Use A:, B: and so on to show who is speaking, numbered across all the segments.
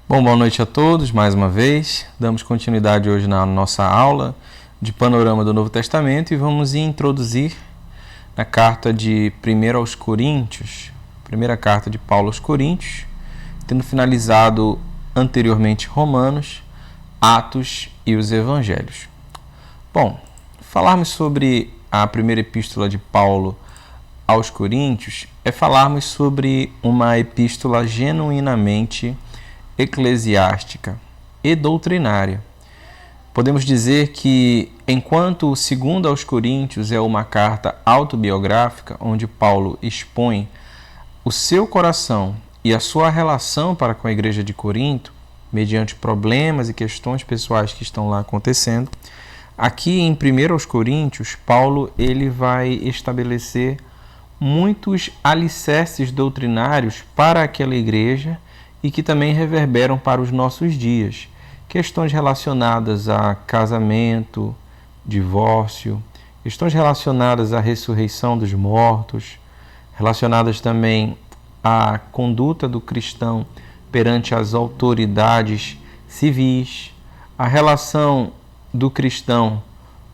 A: Bom, boa noite a todos, mais uma vez. Damos continuidade hoje na nossa aula de panorama do Novo Testamento e vamos introduzir na carta de 1 aos Coríntios, primeira carta de Paulo aos Coríntios, tendo finalizado anteriormente Romanos, Atos e os Evangelhos. Bom, falarmos sobre a primeira epístola de Paulo aos Coríntios é falarmos sobre uma epístola genuinamente eclesiástica e doutrinária. Podemos dizer que, enquanto o 2 aos Coríntios é uma carta autobiográfica, onde Paulo expõe o seu coração e a sua relação para com a igreja de Corinto, mediante problemas e questões pessoais que estão lá acontecendo, aqui em 1 aos Coríntios, Paulo ele vai estabelecer muitos alicerces doutrinários para aquela igreja e que também reverberam para os nossos dias. Questões relacionadas a casamento, divórcio, questões relacionadas à ressurreição dos mortos, relacionadas também à conduta do cristão perante as autoridades civis, a relação do cristão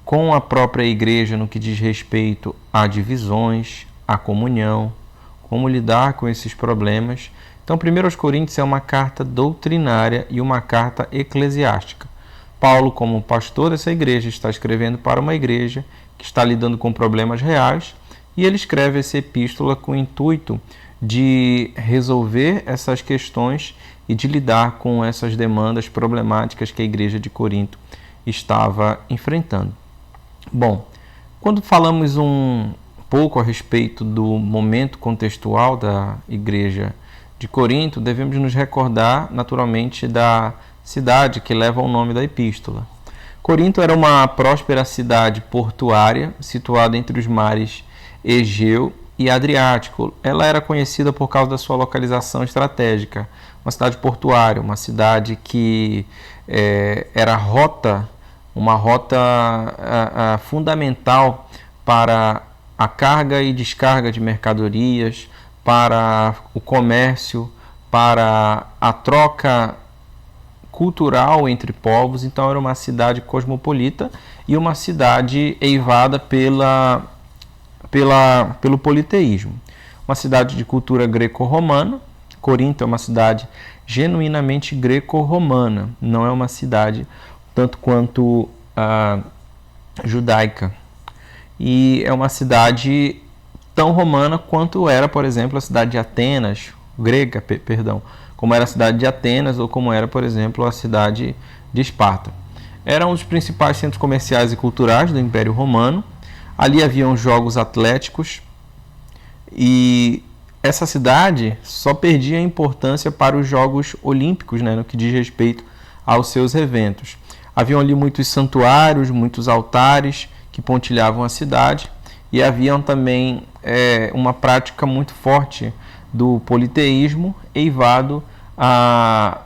A: com a própria igreja no que diz respeito a divisões, a comunhão, como lidar com esses problemas. Então, 1 aos Coríntios é uma carta doutrinária e uma carta eclesiástica. Paulo, como pastor dessa igreja, está escrevendo para uma igreja que está lidando com problemas reais e ele escreve essa epístola com o intuito de resolver essas questões e de lidar com essas demandas problemáticas que a igreja de Corinto estava enfrentando. Bom, quando falamos um pouco a respeito do momento contextual da igreja de Corinto, devemos nos recordar naturalmente da cidade que leva o nome da epístola. Corinto era uma próspera cidade portuária situada entre os mares Egeu e Adriático. Ela era conhecida por causa da sua localização estratégica, uma cidade portuária, uma cidade que era uma rota fundamental para a carga e descarga de mercadorias, para o comércio, para a troca cultural entre povos. Então era uma cidade cosmopolita e uma cidade eivada pelo politeísmo. Uma cidade de cultura greco-romana. Corinto é uma cidade genuinamente greco-romana, não é uma cidade tanto quanto judaica. E é uma cidade tão romana quanto era, por exemplo, a cidade de Atenas, grega, como era a cidade de Atenas ou como era, por exemplo, a cidade de Esparta. Era um dos principais centros comerciais e culturais do Império Romano. Ali haviam jogos atléticos e essa cidade só perdia importância para os Jogos Olímpicos, no que diz respeito aos seus eventos. Haviam ali muitos santuários, muitos altares que pontilhavam a cidade e haviam também uma prática muito forte do politeísmo, eivado a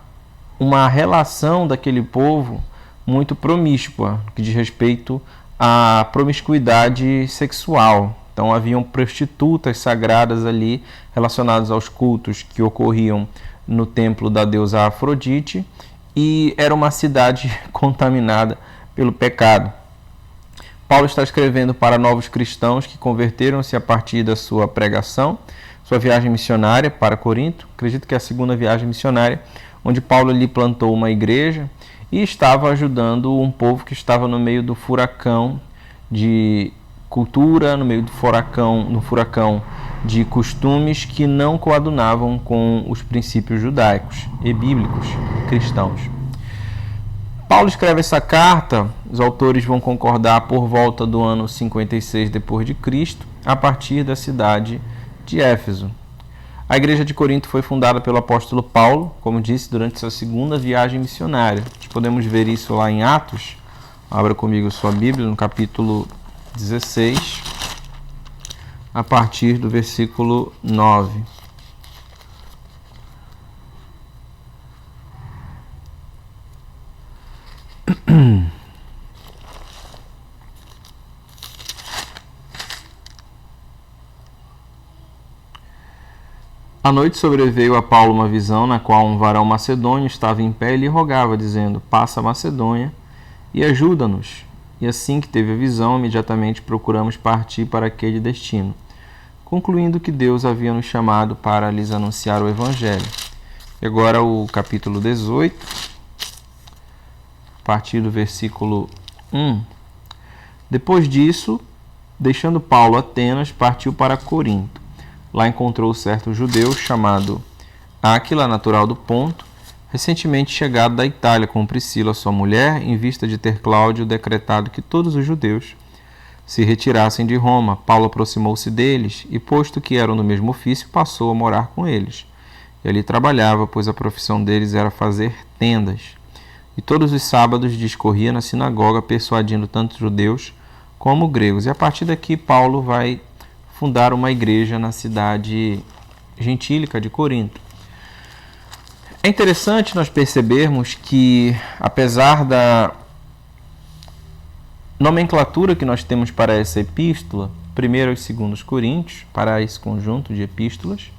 A: uma relação daquele povo muito promíscua, que diz respeito à promiscuidade sexual. Então haviam prostitutas sagradas ali relacionadas aos cultos que ocorriam no templo da deusa Afrodite e era uma cidade contaminada pelo pecado. Paulo está escrevendo para novos cristãos que converteram-se a partir da sua pregação, sua viagem missionária para Corinto. Acredito que é a segunda viagem missionária, onde Paulo ali plantou uma igreja e estava ajudando um povo que estava no meio do furacão de cultura, no furacão de costumes que não coadunavam com os princípios judaicos e bíblicos cristãos. Paulo escreve essa carta, os autores vão concordar, por volta do ano 56 d.C., a partir da cidade de Éfeso. A igreja de Corinto foi fundada pelo apóstolo Paulo, como disse, durante sua segunda viagem missionária. Nós podemos ver isso lá em Atos. Abra comigo sua Bíblia, no capítulo 16, a partir do versículo 9. À noite sobreveio a Paulo uma visão na qual um varão macedônio estava em pé e lhe rogava, dizendo: passa a Macedônia e ajuda-nos. E assim que teve a visão, imediatamente procuramos partir para aquele destino, concluindo que Deus havia nos chamado para lhes anunciar o Evangelho. E agora o capítulo 18, a partir do versículo 1. Depois disso, deixando Paulo Atenas, partiu para Corinto. Lá encontrou certo judeu chamado Áquila, natural do Ponto, recentemente chegado da Itália com Priscila, sua mulher, em vista de ter Cláudio decretado que todos os judeus se retirassem de Roma. Paulo aproximou-se deles e, posto que eram do mesmo ofício, passou a morar com eles. E ali trabalhava, pois a profissão deles era fazer tendas. E todos os sábados discorria na sinagoga, persuadindo tanto judeus como gregos. E a partir daqui, Paulo vai fundar uma igreja na cidade gentílica de Corinto. É interessante nós percebermos que, apesar da nomenclatura que nós temos para essa epístola, 1º e 2 Coríntios, para esse conjunto de epístolas,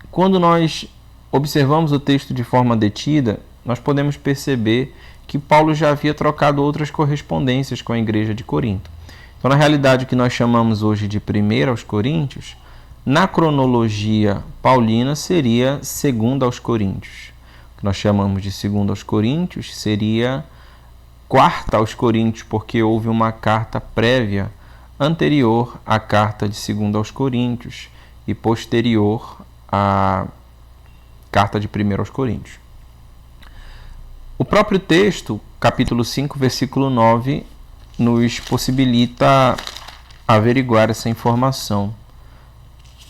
A: quando nós observamos o texto de forma detida, nós podemos perceber que Paulo já havia trocado outras correspondências com a igreja de Corinto. Então, na realidade, o que nós chamamos hoje de 1 aos Coríntios, na cronologia paulina, seria 2 aos Coríntios. O que nós chamamos de 2 aos Coríntios seria 4 aos Coríntios, porque houve uma carta prévia anterior à carta de 2 aos Coríntios e posterior à carta de 1 aos Coríntios. O próprio texto, capítulo 5, versículo 9, nos possibilita averiguar essa informação.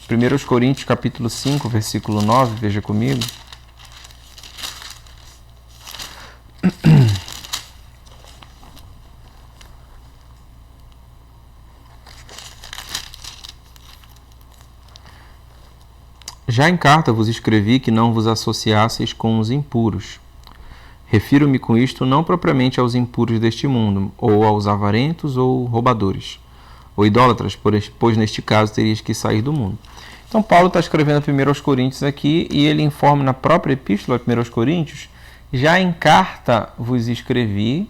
A: 1 Coríntios, capítulo 5, versículo 9, veja comigo. Já em carta vos escrevi que não vos associasseis com os impuros. Refiro-me com isto não propriamente aos impuros deste mundo, ou aos avarentos ou roubadores, ou idólatras, pois neste caso terias que sair do mundo. Então Paulo está escrevendo 1 aos Coríntios aqui, e ele informa na própria epístola 1 aos Coríntios: já em carta vos escrevi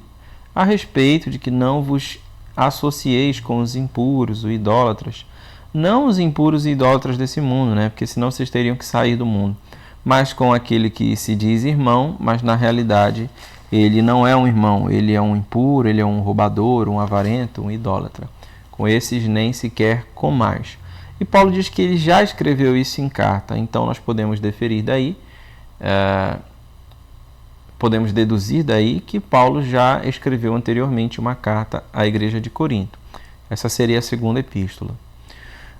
A: a respeito de que não vos associeis com os impuros, os idólatras. Não os impuros e idólatras desse mundo, né? Porque senão vocês teriam que sair do mundo. Mas com aquele que se diz irmão, mas na realidade ele não é um irmão, ele é um impuro, ele é um roubador, um avarento, um idólatra. Com esses nem sequer comais. E Paulo diz que ele já escreveu isso em carta, então nós podemos deferir daí, podemos deduzir daí que Paulo já escreveu anteriormente uma carta à igreja de Corinto. Essa seria a segunda epístola.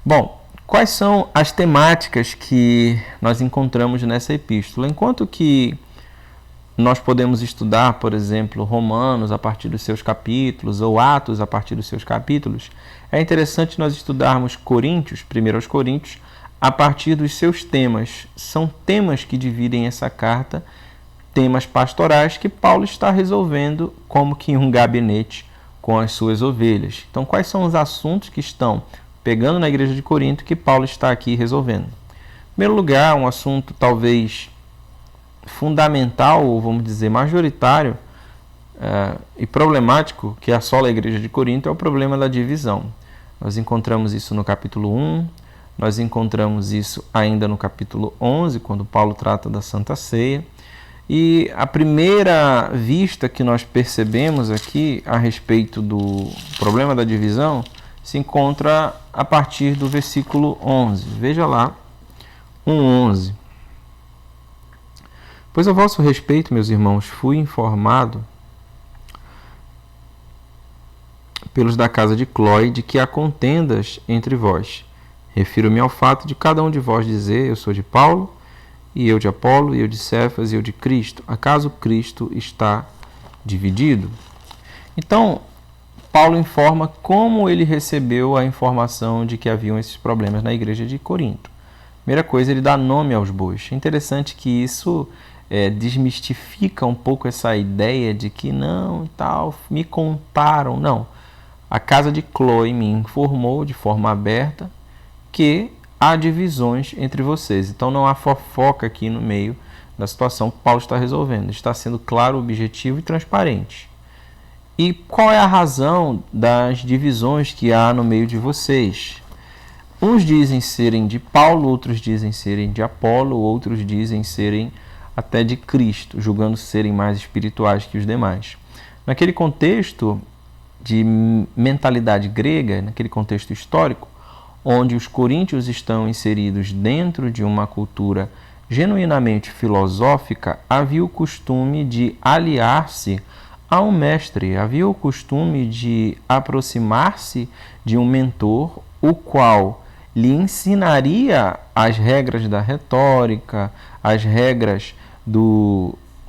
A: Bom, quais são as temáticas que nós encontramos nessa epístola? Enquanto que nós podemos estudar, por exemplo, Romanos a partir dos seus capítulos, ou Atos a partir dos seus capítulos, é interessante nós estudarmos Coríntios, 1 aos Coríntios, a partir dos seus temas. São temas que dividem essa carta, temas pastorais que Paulo está resolvendo como que em um gabinete com as suas ovelhas. Então, quais são os assuntos que estão pegando na igreja de Corinto que Paulo está aqui resolvendo? Em primeiro lugar, um assunto talvez fundamental, ou vamos dizer majoritário e problemático, que assola a igreja de Corinto, é o problema da divisão. Nós encontramos isso no capítulo 1, nós encontramos isso ainda no capítulo 11, quando Paulo trata da Santa Ceia. E a primeira vista que nós percebemos aqui a respeito do problema da divisão se encontra a partir do versículo 11. Veja lá, 1:11. Pois a vosso respeito, meus irmãos, fui informado pelos da casa de Cloe de que há contendas entre vós. Refiro-me ao fato de cada um de vós dizer: eu sou de Paulo, e eu de Apolo, e eu de Cefas, e eu de Cristo. Acaso Cristo está dividido? Então, Paulo informa como ele recebeu a informação de que haviam esses problemas na igreja de Corinto. Primeira coisa, ele dá nome aos bois. É interessante que isso desmistifica um pouco essa ideia de que não, tal, me contaram. Não. A casa de Cloe me informou de forma aberta que há divisões entre vocês. Então não há fofoca aqui no meio da situação que Paulo está resolvendo. Está sendo claro, objetivo e transparente. E qual é a razão das divisões que há no meio de vocês? Uns dizem serem de Paulo, outros dizem serem de Apolo, outros dizem serem até de Cristo, julgando serem mais espirituais que os demais. Naquele contexto de mentalidade grega, naquele contexto histórico, onde os coríntios estão inseridos dentro de uma cultura genuinamente filosófica, havia o costume de aliar-se a um mestre, havia o costume de aproximar-se de um mentor, o qual lhe ensinaria as regras da retórica, as regras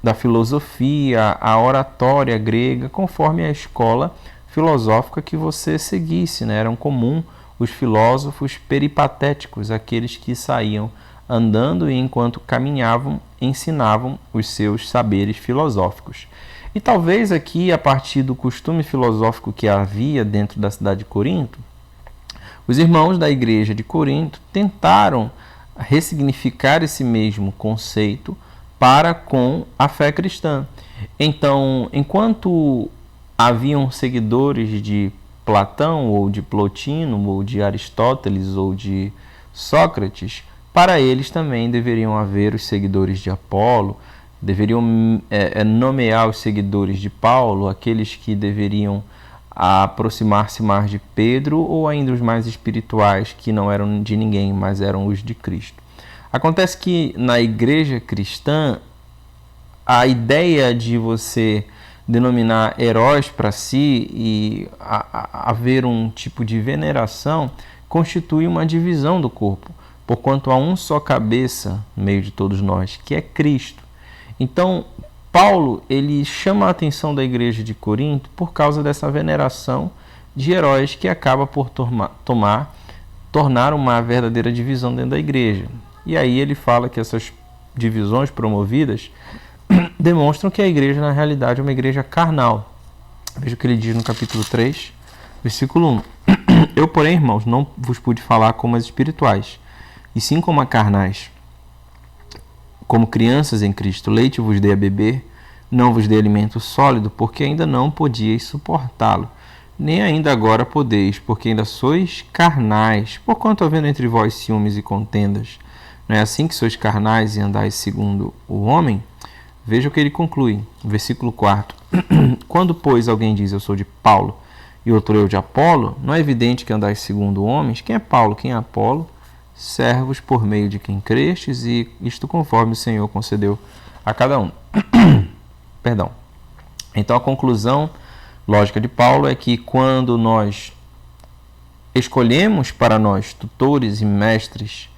A: da filosofia, a oratória grega, conforme a escola filosófica que você seguisse, né? Eram comum os filósofos peripatéticos, aqueles que saíam andando e enquanto caminhavam, ensinavam os seus saberes filosóficos. E talvez aqui, a partir do costume filosófico que havia dentro da cidade de Corinto, os irmãos da igreja de Corinto tentaram ressignificar esse mesmo conceito para com a fé cristã. Então, enquanto haviam seguidores de Platão, ou de Plotino, ou de Aristóteles, ou de Sócrates, para eles também deveriam haver os seguidores de Apolo, deveriam nomear os seguidores de Paulo, aqueles que deveriam aproximar-se mais de Pedro, ou ainda os mais espirituais, que não eram de ninguém, mas eram os de Cristo. Acontece que na igreja cristã, a ideia de você denominar heróis para si e haver um tipo de veneração constitui uma divisão do corpo, porquanto há um só cabeça no meio de todos nós, que é Cristo. Então, Paulo ele chama a atenção da igreja de Corinto por causa dessa veneração de heróis que acaba por tornar uma verdadeira divisão dentro da igreja. E aí ele fala que essas divisões promovidas demonstram que a igreja, na realidade, é uma igreja carnal. Veja o que ele diz no capítulo 3, versículo 1. Eu, porém, irmãos, não vos pude falar como as espirituais, e sim como a carnais, como crianças em Cristo. Leite vos dei a beber, não vos dei alimento sólido, porque ainda não podíeis suportá-lo, nem ainda agora podeis, porque ainda sois carnais, porquanto havendo entre vós ciúmes e contendas. Não é assim que sois carnais e andais segundo o homem? Veja o que ele conclui, versículo 4. Quando, pois, alguém diz eu sou de Paulo e outro eu de Apolo, não é evidente que andais segundo homens? Quem é Paulo, quem é Apolo? Servos por meio de quem crestes, e isto conforme o Senhor concedeu a cada um. Perdão. Então a conclusão lógica de Paulo é que quando nós escolhemos para nós tutores e mestres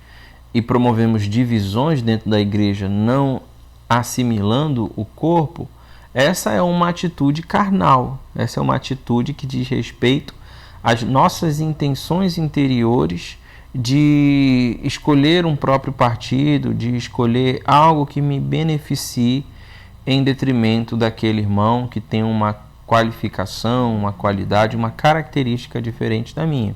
A: e promovemos divisões dentro da igreja, não assimilando o corpo, essa é uma atitude carnal, essa é uma atitude que diz respeito às nossas intenções interiores de escolher um próprio partido, de escolher algo que me beneficie em detrimento daquele irmão que tem uma qualificação, uma qualidade, uma característica diferente da minha.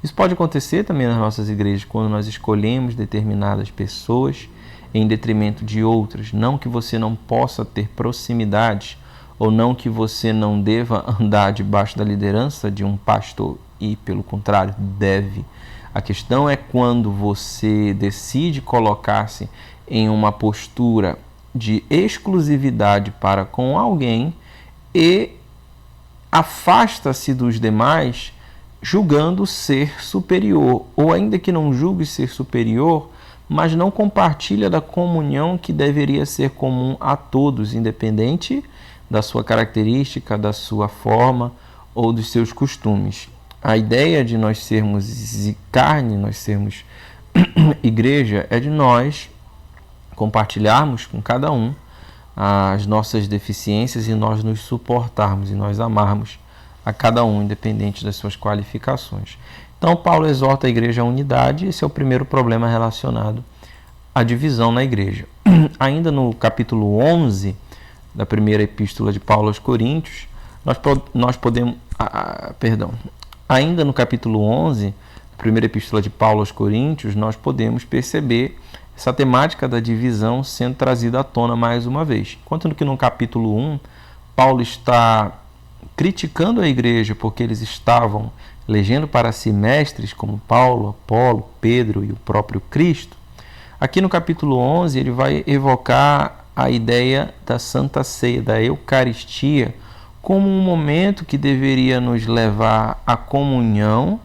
A: Isso pode acontecer também nas nossas igrejas, quando nós escolhemos determinadas pessoas em detrimento de outras. Não que você não possa ter proximidade, ou não que você não deva andar debaixo da liderança de um pastor, e pelo contrário, deve. A questão é quando você decide colocar-se em uma postura de exclusividade para com alguém e afasta-se dos demais julgando ser superior, ou ainda que não julgue ser superior, mas não compartilha da comunhão que deveria ser comum a todos, independente da sua característica, da sua forma ou dos seus costumes. A ideia de nós sermos carne, nós sermos igreja, é de nós compartilharmos com cada um as nossas deficiências e nós nos suportarmos e nós amarmos a cada um, independente das suas qualificações. Então, Paulo exorta a igreja à unidade. Esse é o primeiro problema relacionado à divisão na igreja. Ainda no capítulo 11 da primeira epístola de Paulo aos Coríntios, nós podemos... Ainda no capítulo 11 primeira epístola de Paulo aos Coríntios, nós podemos perceber essa temática da divisão sendo trazida à tona mais uma vez. Enquanto que no capítulo 1, Paulo está criticando a igreja porque eles estavam elegendo para si mestres como Paulo, Apolo, Pedro e o próprio Cristo. Aqui no capítulo 11 ele vai evocar a ideia da Santa Ceia, da Eucaristia, como um momento que deveria nos levar à comunhão,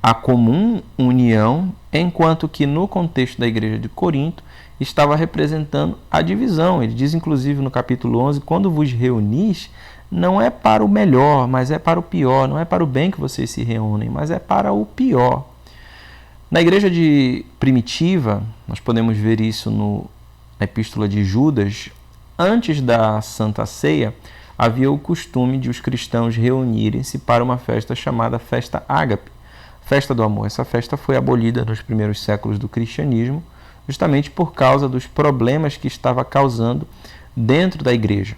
A: à comum união, enquanto que no contexto da igreja de Corinto estava representando a divisão. Ele diz inclusive no capítulo 11, quando vos reunis, não é para o melhor, mas é para o pior. Não é para o bem que vocês se reúnem, mas é para o pior. Na igreja primitiva, nós podemos ver isso na epístola de Judas. Antes da Santa Ceia, havia o costume de os cristãos reunirem-se para uma festa chamada Festa Ágape, Festa do Amor. Essa festa foi abolida nos primeiros séculos do cristianismo, justamente por causa dos problemas que estava causando dentro da igreja.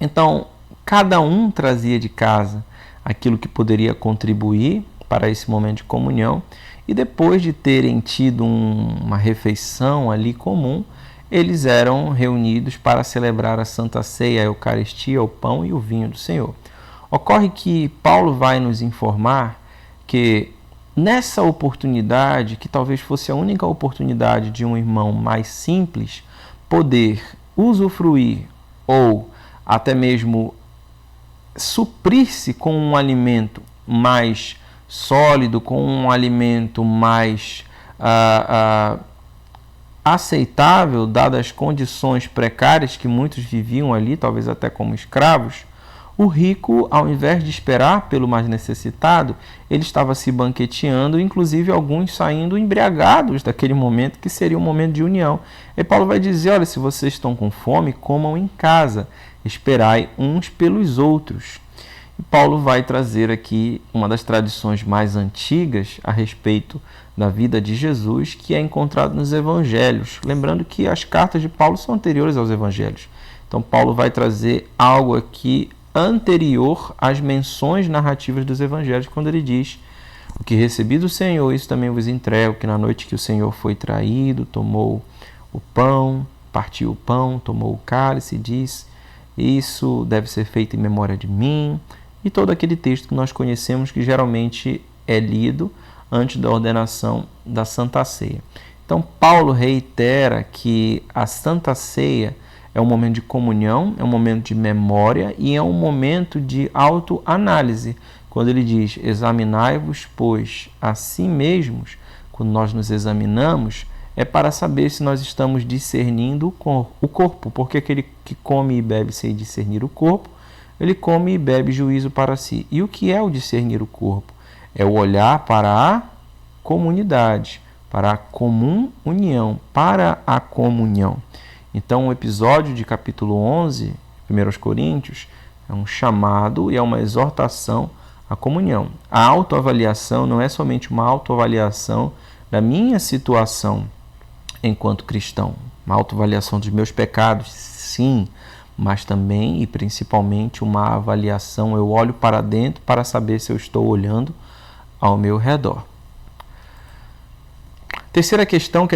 A: Então, cada um trazia de casa aquilo que poderia contribuir para esse momento de comunhão, e depois de terem tido uma refeição ali comum, eles eram reunidos para celebrar a Santa Ceia, a Eucaristia, o pão e o vinho do Senhor. Ocorre que Paulo vai nos informar que nessa oportunidade, que talvez fosse a única oportunidade de um irmão mais simples poder usufruir ou até mesmo suprir-se com um alimento mais sólido, com um alimento mais aceitável, dadas as condições precárias que muitos viviam ali, talvez até como escravos, o rico, ao invés de esperar pelo mais necessitado, ele estava se banqueteando, inclusive alguns saindo embriagados daquele momento, que seria um momento de união. E Paulo vai dizer, olha, se vocês estão com fome, comam em casa, esperai uns pelos outros. E Paulo vai trazer aqui uma das tradições mais antigas a respeito da vida de Jesus, que é encontrado nos evangelhos. Lembrando que as cartas de Paulo são anteriores aos evangelhos. Então Paulo vai trazer algo aqui anterior às menções narrativas dos evangelhos, quando ele diz: o que recebi do Senhor, isso também vos entrego, que na noite que o Senhor foi traído, tomou o pão, partiu o pão, tomou o cálice e diz: isso deve ser feito em memória de mim. E todo aquele texto que nós conhecemos, que geralmente é lido antes da ordenação da Santa Ceia. Então Paulo reitera que a Santa Ceia é um momento de comunhão, é um momento de memória e é um momento de autoanálise. Quando ele diz, examinai-vos, pois, a si mesmos, quando nós nos examinamos, é para saber se nós estamos discernindo o corpo, porque aquele que come e bebe sem discernir o corpo, ele come e bebe juízo para si. E o que é o discernir o corpo? É o olhar para a comunidade, para a comum união, para a comunhão. Então, o episódio de capítulo 11, 1 Coríntios, é um chamado e é uma exortação à comunhão. A autoavaliação não é somente uma autoavaliação da minha situação enquanto cristão, uma autoavaliação dos meus pecados, sim, mas também e principalmente uma avaliação, eu olho para dentro para saber se eu estou olhando ao meu redor. Terceira questão,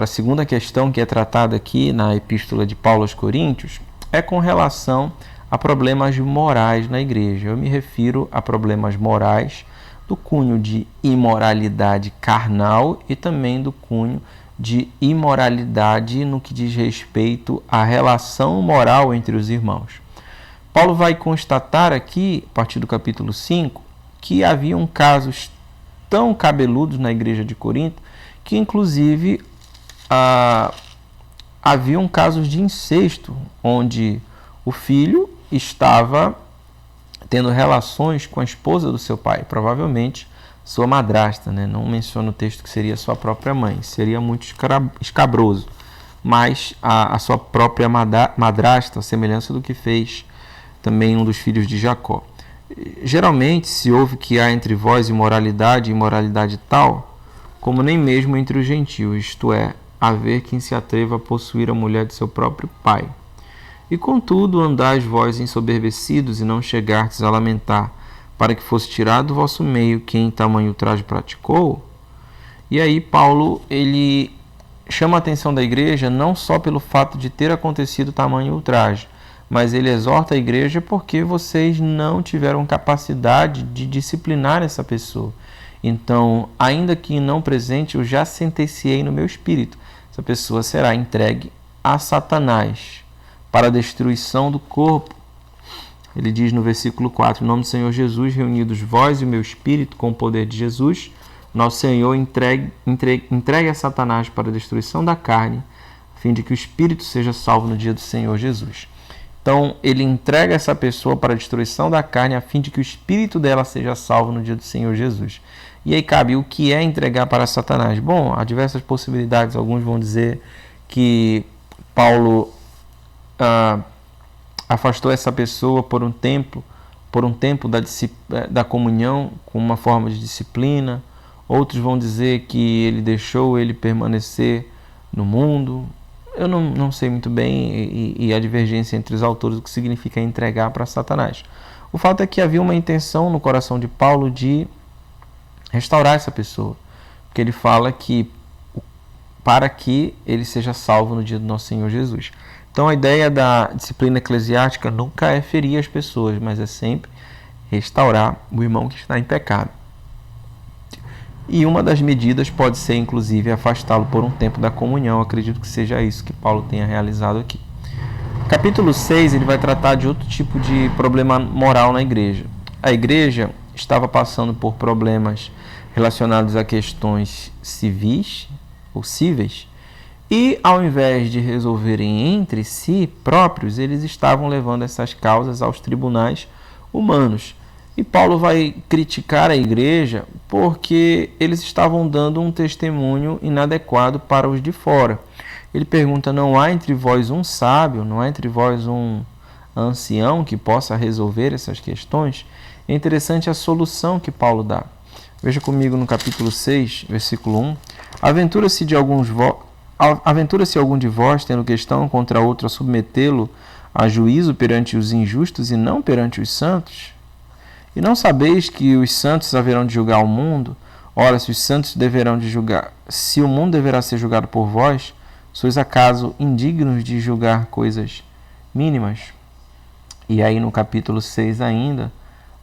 A: a segunda questão que é tratada aqui na epístola de Paulo aos Coríntios é com relação a problemas morais na igreja. Eu me refiro a problemas morais do cunho de imoralidade carnal e também do cunho de imoralidade no que diz respeito à relação moral entre os irmãos. Paulo vai constatar aqui, a partir do capítulo 5, que haviam casos tão cabeludos na igreja de Corinto que inclusive haviam casos de incesto, onde o filho estava tendo relações com a esposa do seu pai, provavelmente sua madrasta, né? Não menciona o texto que seria sua própria mãe, seria muito escabroso, mas a sua própria madrasta, a semelhança do que fez também um dos filhos de Jacó. Geralmente se ouve que há entre vós imoralidade e imoralidade tal, como nem mesmo entre os gentios, isto é, haver quem se atreva a possuir a mulher de seu próprio pai. E contudo andais vós ensoberbecidos e não chegastes a lamentar, para que fosse tirado do vosso meio quem tamanho ultraje praticou. E aí Paulo, ele chama a atenção da igreja não só pelo fato de ter acontecido tamanho ultraje, mas ele exorta a igreja porque vocês não tiveram capacidade de disciplinar essa pessoa. Então, ainda que não presente, eu já sentenciei no meu espírito. Essa pessoa será entregue a Satanás para a destruição do corpo. Ele diz no versículo 4, em nome do Senhor Jesus, reunidos vós e o meu espírito com o poder de Jesus, nosso Senhor entregue a Satanás para a destruição da carne, a fim de que o espírito seja salvo no dia do Senhor Jesus. Então, ele entrega essa pessoa para a destruição da carne, a fim de que o espírito dela seja salvo no dia do Senhor Jesus. E aí cabe, o que é entregar para Satanás? Bom, há diversas possibilidades. Alguns vão dizer que Paulo afastou essa pessoa por um tempo da comunhão, com uma forma de disciplina. Outros vão dizer que ele deixou ele permanecer no mundo. Eu não sei muito bem, e a divergência entre os autores, o que significa entregar para Satanás. O fato é que havia uma intenção no coração de Paulo de restaurar essa pessoa, porque ele fala que para que ele seja salvo no dia do nosso Senhor Jesus. Então a ideia da disciplina eclesiástica nunca é ferir as pessoas, mas é sempre restaurar o irmão que está em pecado. E uma das medidas pode ser, inclusive, afastá-lo por um tempo da comunhão. Eu acredito que seja isso que Paulo tenha realizado aqui. Capítulo 6, ele vai tratar de outro tipo de problema moral na igreja. A igreja estava passando por problemas relacionados a questões civis ou cíveis, e ao invés de resolverem entre si próprios, eles estavam levando essas causas aos tribunais humanos. E Paulo vai criticar a igreja porque eles estavam dando um testemunho inadequado para os de fora. Ele pergunta, não há entre vós um sábio, não há entre vós um ancião que possa resolver essas questões? É interessante a solução que Paulo dá. Veja comigo no capítulo 6, versículo 1. Aventura-se algum de vós, tendo questão contra outro, a submetê-lo a juízo perante os injustos e não perante os santos? E não sabeis que os santos haverão de julgar o mundo? Ora, se os santos deverão de julgar, se o mundo deverá ser julgado por vós, sois acaso indignos de julgar coisas mínimas? E aí no capítulo 6 ainda,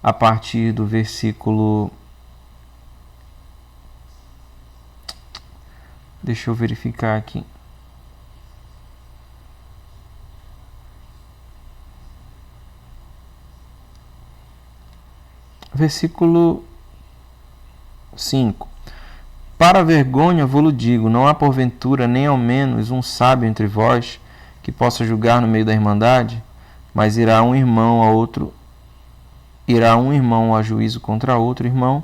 A: a partir do versículo... Deixa eu verificar aqui. Versículo 5. Para a vergonha vou-lo digo, não há porventura nem ao menos um sábio entre vós que possa julgar no meio da irmandade, mas irá um irmão a juízo contra outro irmão,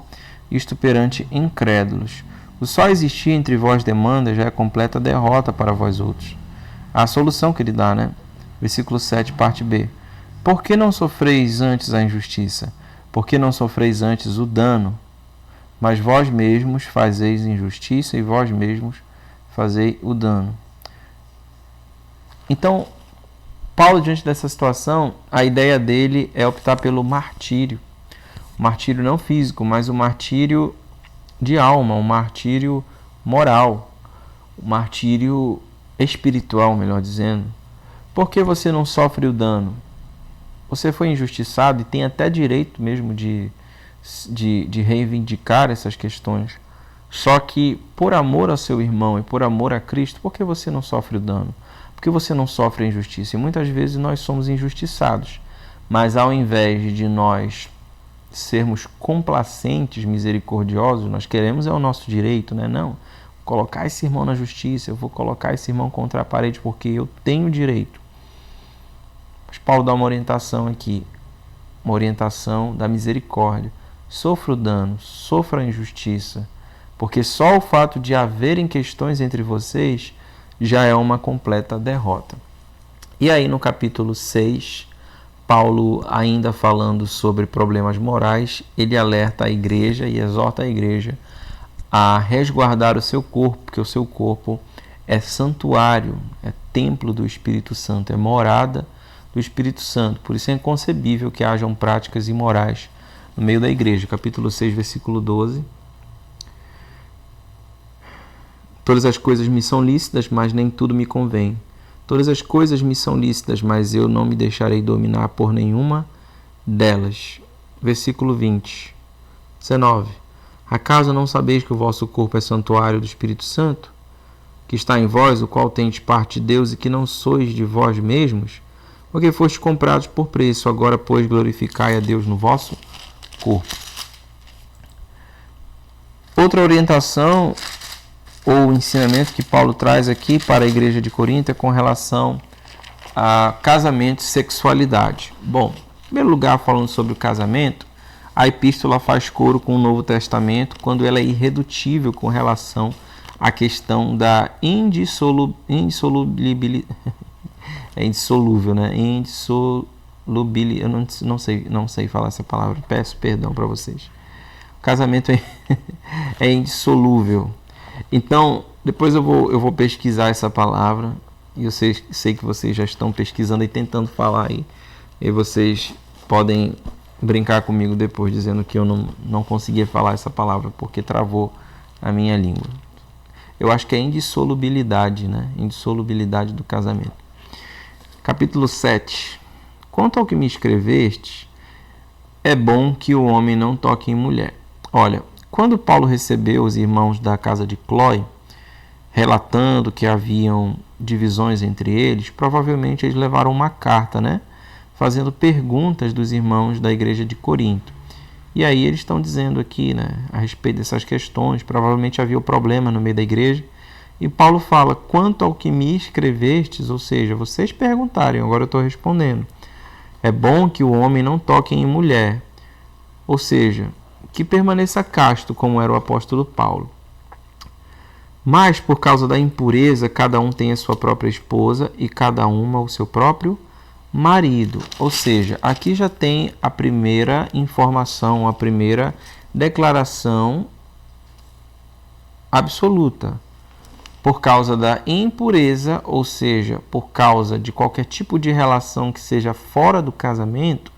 A: isto perante incrédulos. O só existir entre vós demanda já é completa derrota para vós outros. A solução que ele dá, né? Versículo 7, parte B. Por que não sofreis antes a injustiça? Por que não sofreis antes o dano? Mas vós mesmos fazeis injustiça e vós mesmos fazeis o dano. Então, Paulo, diante dessa situação, a ideia dele é optar pelo martírio. O martírio não físico, mas o martírio de alma, um martírio moral, um martírio espiritual, melhor dizendo. Por que você não sofre o dano? Você foi injustiçado e tem até direito mesmo de reivindicar essas questões. Só que, por amor ao seu irmão e por amor a Cristo, por que você não sofre o dano? Por que você não sofre a injustiça? E muitas vezes nós somos injustiçados, mas ao invés de nós sermos complacentes, misericordiosos, nós queremos o nosso direito, né? Não, vou colocar esse irmão na justiça, eu vou colocar esse irmão contra a parede porque eu tenho direito. Mas Paulo dá uma orientação aqui, uma orientação da misericórdia. Sofra o dano, sofra a injustiça, porque só o fato de haverem questões entre vocês já é uma completa derrota. E aí no capítulo 6, Paulo, ainda falando sobre problemas morais, ele alerta a igreja e exorta a igreja a resguardar o seu corpo, porque o seu corpo é santuário, é templo do Espírito Santo, é morada do Espírito Santo. Por isso é inconcebível que hajam práticas imorais no meio da igreja, capítulo 6, versículo 12. Todas as coisas me são lícitas, mas nem tudo me convém. Todas as coisas me são lícitas, mas eu não me deixarei dominar por nenhuma delas. Versículo 20. 19. Acaso não sabeis que o vosso corpo é santuário do Espírito Santo, que está em vós, o qual tendes parte de Deus, e que não sois de vós mesmos, porque fostes comprados por preço? Agora, pois, glorificai a Deus no vosso corpo. Outra orientação ou ensinamento que Paulo traz aqui para a igreja de Corinto é com relação a casamento e sexualidade. Bom, em primeiro lugar, falando sobre o casamento, a epístola faz coro com o Novo Testamento quando ela é irredutível com relação à questão da indissolubilidade. É indissolúvel, né? Indissolubili, eu não sei falar essa palavra, peço perdão para vocês. O casamento é indissolúvel. Então, depois eu vou pesquisar essa palavra, e eu sei que vocês já estão pesquisando e tentando falar aí, e vocês podem brincar comigo depois, dizendo que eu não conseguia falar essa palavra, porque travou a minha língua. Eu acho que é indissolubilidade, né? Indissolubilidade do casamento. Capítulo 7. Quanto ao que me escreveste, é bom que o homem não toque em mulher. Olha, quando Paulo recebeu os irmãos da casa de Cloé, relatando que haviam divisões entre eles, provavelmente eles levaram uma carta, né? Fazendo perguntas dos irmãos da igreja de Corinto. E aí eles estão dizendo aqui, né, a respeito dessas questões, provavelmente havia um problema no meio da igreja, e Paulo fala, quanto ao que me escrevestes, ou seja, vocês perguntarem, agora eu estou respondendo, é bom que o homem não toque em mulher, ou seja, que permaneça casto, como era o apóstolo Paulo. Mas, por causa da impureza, cada um tem a sua própria esposa e cada uma o seu próprio marido. Ou seja, aqui já tem a primeira informação, a primeira declaração absoluta. Por causa da impureza, ou seja, por causa de qualquer tipo de relação que seja fora do casamento,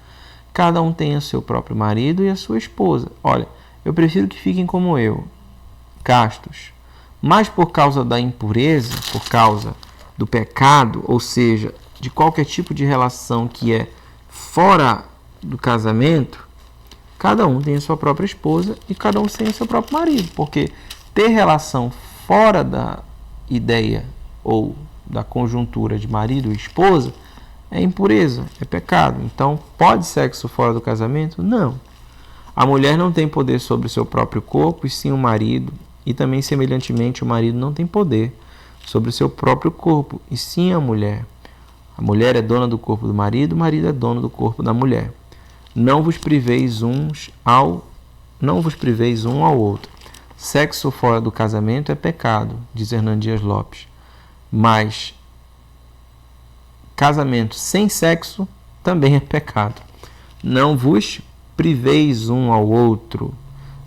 A: cada um tem o seu próprio marido e a sua esposa. Olha, eu prefiro que fiquem como eu, castos. Mas por causa da impureza, por causa do pecado, ou seja, de qualquer tipo de relação que é fora do casamento, cada um tem a sua própria esposa e cada um tem o seu próprio marido. Porque ter relação fora da ideia ou da conjuntura de marido e esposa é impureza, é pecado. Então, pode sexo fora do casamento? Não. A mulher não tem poder sobre o seu próprio corpo, e sim o marido. E também, semelhantemente, o marido não tem poder sobre o seu próprio corpo, e sim a mulher. A mulher é dona do corpo do marido, o marido é dono do corpo da mulher. Não vos priveis um ao outro. Sexo fora do casamento é pecado, diz Hernán Dias Lopes. Mas casamento sem sexo também é pecado. Não vos priveis um ao outro,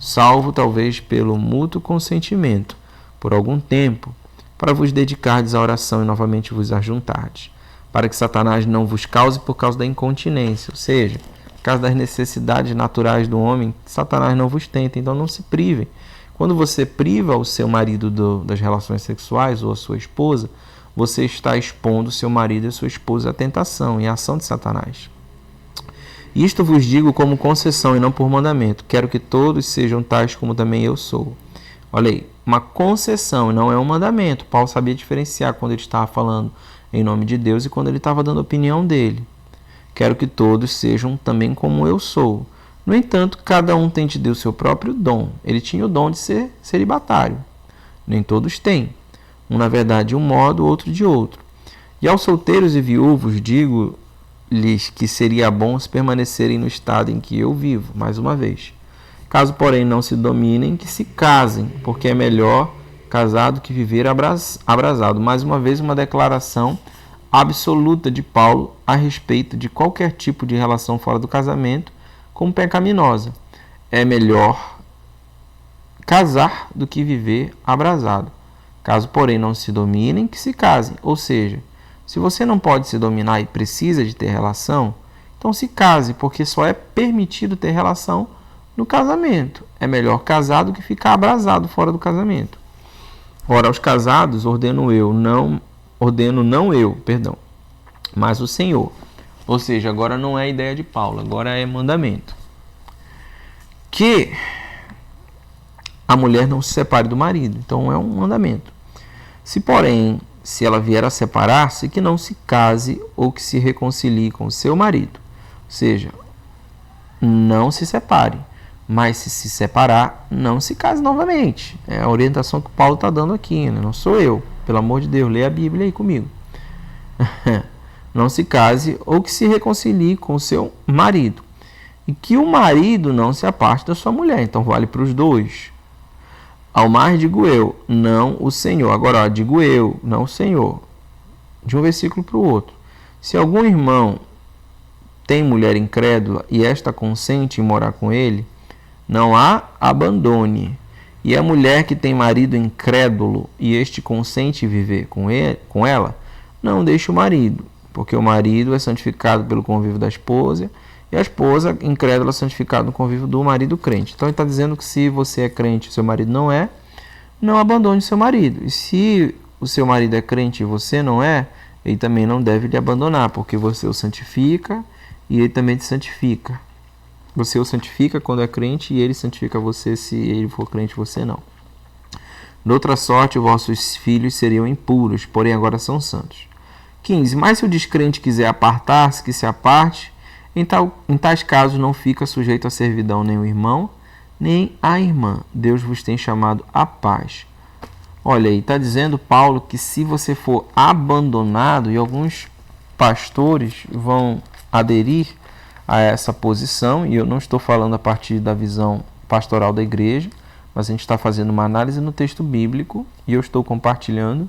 A: salvo talvez pelo mútuo consentimento, por algum tempo, para vos dedicardes à oração e novamente vos ajuntardes, para que Satanás não vos cause por causa da incontinência, ou seja, por causa das necessidades naturais do homem, Satanás não vos tenta, então não se privem. Quando você priva o seu marido das relações sexuais ou a sua esposa, você está expondo o seu marido e a sua esposa à tentação e à ação de Satanás. Isto vos digo como concessão e não por mandamento. Quero que todos sejam tais como também eu sou. Olha aí, uma concessão e não é um mandamento. Paulo sabia diferenciar quando ele estava falando em nome de Deus e quando ele estava dando a opinião dele. Quero que todos sejam também como eu sou. No entanto, cada um tem de Deus seu próprio dom. Ele tinha o dom de ser celibatário. Nem todos têm. Um, na verdade, de um modo, outro de outro. E aos solteiros e viúvos digo-lhes que seria bom se permanecerem no estado em que eu vivo, mais uma vez. Caso, porém, não se dominem, que se casem, porque é melhor casado que viver abrasado. Mais uma vez, uma declaração absoluta de Paulo a respeito de qualquer tipo de relação fora do casamento como pecaminosa. É melhor casar do que viver abrasado. Caso, porém, não se dominem, que se casem. Ou seja, se você não pode se dominar e precisa de ter relação, então se case, porque só é permitido ter relação no casamento. É melhor casar do que ficar abrasado fora do casamento. Ora, aos casados ordeno não eu, mas o Senhor. Ou seja, agora não é ideia de Paulo, agora é mandamento. Que a mulher não se separe do marido. Então é um mandamento. Se ela vier a separar-se, que não se case ou que se reconcilie com seu marido. Ou seja, não se separe. Mas se separar, não se case novamente. É a orientação que o Paulo está dando aqui, né? Não sou eu. Pelo amor de Deus, leia a Bíblia aí comigo. Não se case ou que se reconcilie com seu marido. E que o marido não se aparte da sua mulher. Então vale para os dois. Ao mais digo eu, não o Senhor. Agora, digo eu, não o Senhor. De um versículo para o outro. Se algum irmão tem mulher incrédula e esta consente em morar com ele, não a abandone. E a mulher que tem marido incrédulo e este consente em viver com ela, não deixe o marido, porque o marido é santificado pelo convívio da esposa e a esposa incrédula é santificada no convívio do marido crente. Então ele está dizendo que se você é crente e seu marido não é, não abandone seu marido. E se o seu marido é crente e você não é, ele também não deve lhe abandonar, porque você o santifica e ele também te santifica. Você o santifica quando é crente e ele santifica você se ele for crente e você não. Noutra sorte, vossos filhos seriam impuros, porém agora são santos. 15. Mas se o descrente quiser apartar-se, que se aparte, em tais casos não fica sujeito à servidão nem o irmão, nem a irmã. Deus vos tem chamado à paz. Olha aí, está dizendo Paulo que se você for abandonado, e alguns pastores vão aderir a essa posição, e eu não estou falando a partir da visão pastoral da igreja, mas a gente está fazendo uma análise no texto bíblico e eu estou compartilhando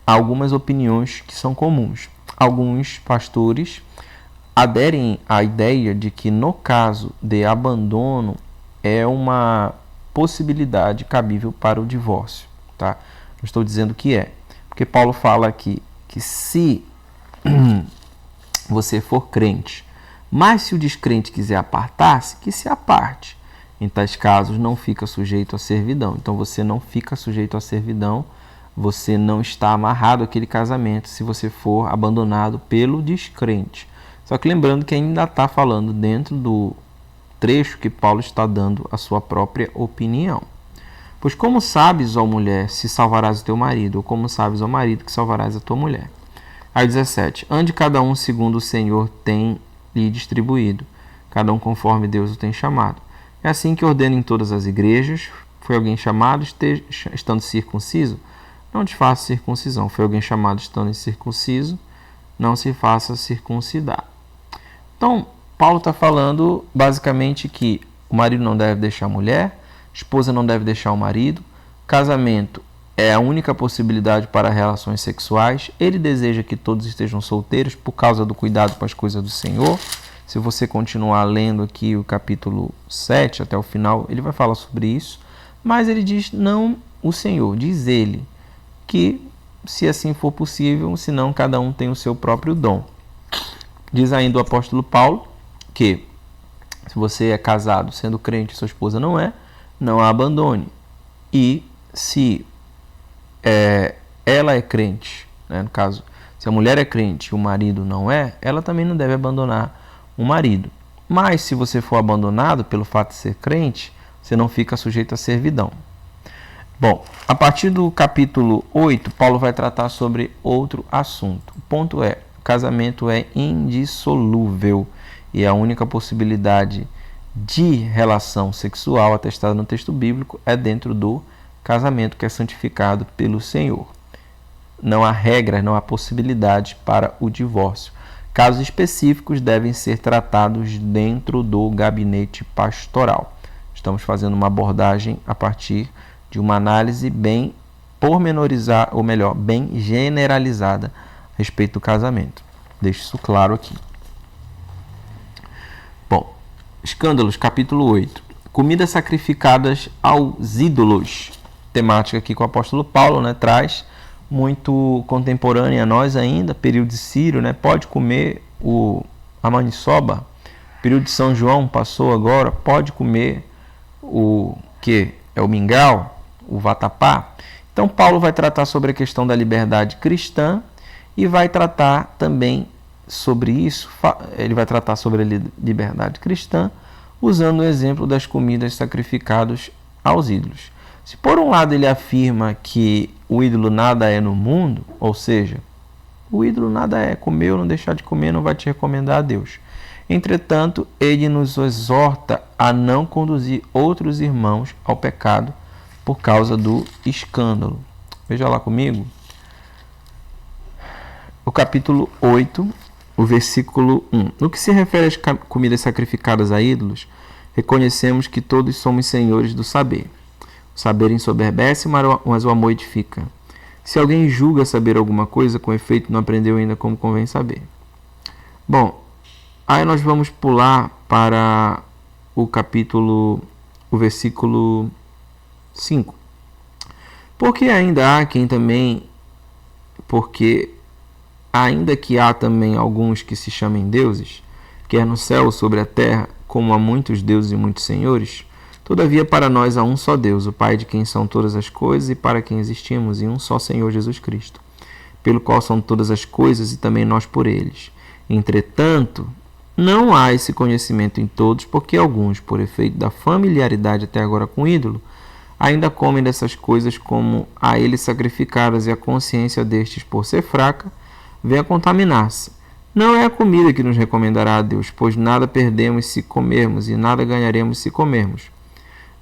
A: algumas opiniões que são comuns. Alguns pastores aderem à ideia de que no caso de abandono é uma possibilidade cabível para o divórcio, tá? Não estou dizendo que é, porque Paulo fala aqui que se você for crente, mas se o descrente quiser apartar-se, que se aparte. Em tais casos, não fica sujeito à servidão. Então, você não fica sujeito à servidão, você não está amarrado àquele casamento se você for abandonado pelo descrente. Só que lembrando que ainda está falando dentro do trecho que Paulo está dando a sua própria opinião. Pois como sabes, ó mulher, se salvarás o teu marido, ou como sabes, ó marido, que salvarás a tua mulher? Aí 17. Ande cada um segundo o Senhor tem lhe distribuído, cada um conforme Deus o tem chamado. É assim que ordena em todas as igrejas. Foi alguém chamado estando circunciso? Não te faça circuncisão. Foi alguém chamado estando incircunciso? Não se faça circuncidar. Então, Paulo está falando basicamente que o marido não deve deixar a mulher, a esposa não deve deixar o marido, casamento é a única possibilidade para relações sexuais. Ele deseja que todos estejam solteiros por causa do cuidado com as coisas do Senhor. Se você continuar lendo aqui o capítulo 7 até o final, ele vai falar sobre isso. Mas ele diz, não o Senhor, diz ele, que se assim for possível, senão cada um tem o seu próprio dom. Diz ainda o apóstolo Paulo que se você é casado sendo crente e sua esposa não é, não a abandone. E se ela é crente, né? No caso, se a mulher é crente e o marido não é, ela também não deve abandonar o marido. Mas se você for abandonado pelo fato de ser crente, você não fica sujeito à servidão. Bom, a partir do capítulo 8, Paulo vai tratar sobre outro assunto. O ponto é, o casamento é indissolúvel e a única possibilidade de relação sexual atestada no texto bíblico é dentro do casamento que é santificado pelo Senhor. Não há regra, não há possibilidade para o divórcio. Casos específicos devem ser tratados dentro do gabinete pastoral. Estamos fazendo uma abordagem a partir de uma análise bem pormenorizada, ou melhor, bem generalizada a respeito do casamento. Deixo isso claro aqui. Bom, escândalos, capítulo 8. Comidas sacrificadas aos ídolos. Temática aqui que o apóstolo Paulo, né, traz, muito contemporânea a nós ainda, período de Círio, né, pode comer a maniçoba, período de São João passou agora, pode comer o que é o mingau, o vatapá. Então Paulo vai tratar sobre a questão da liberdade cristã e vai tratar também sobre isso, ele vai tratar sobre a liberdade cristã usando o exemplo das comidas sacrificadas aos ídolos. Se por um lado ele afirma que o ídolo nada é no mundo, ou seja, o ídolo nada é, comer ou não deixar de comer não vai te recomendar a Deus. Entretanto, ele nos exorta a não conduzir outros irmãos ao pecado por causa do escândalo. Veja lá comigo. O capítulo 8, o versículo 1. No que se refere às comidas sacrificadas a ídolos, reconhecemos que todos somos senhores do saber. O saber ensoberbece, mas o amor edifica. Se alguém julga saber alguma coisa, com efeito não aprendeu ainda como convém saber. Bom, aí nós vamos pular para o versículo 5. Porque ainda que há também alguns que se chamem deuses, quer no céu ou sobre a terra, como há muitos deuses e muitos senhores, todavia para nós há um só Deus, o Pai de quem são todas as coisas e para quem existimos, e um só Senhor Jesus Cristo, pelo qual são todas as coisas e também nós por eles. Entretanto, não há esse conhecimento em todos, porque alguns, por efeito da familiaridade até agora com o ídolo, ainda comem dessas coisas como a eles sacrificadas, e a consciência destes, por ser fraca, vem a contaminar-se. Não é a comida que nos recomendará a Deus, pois nada perdemos se comermos e nada ganharemos se comermos.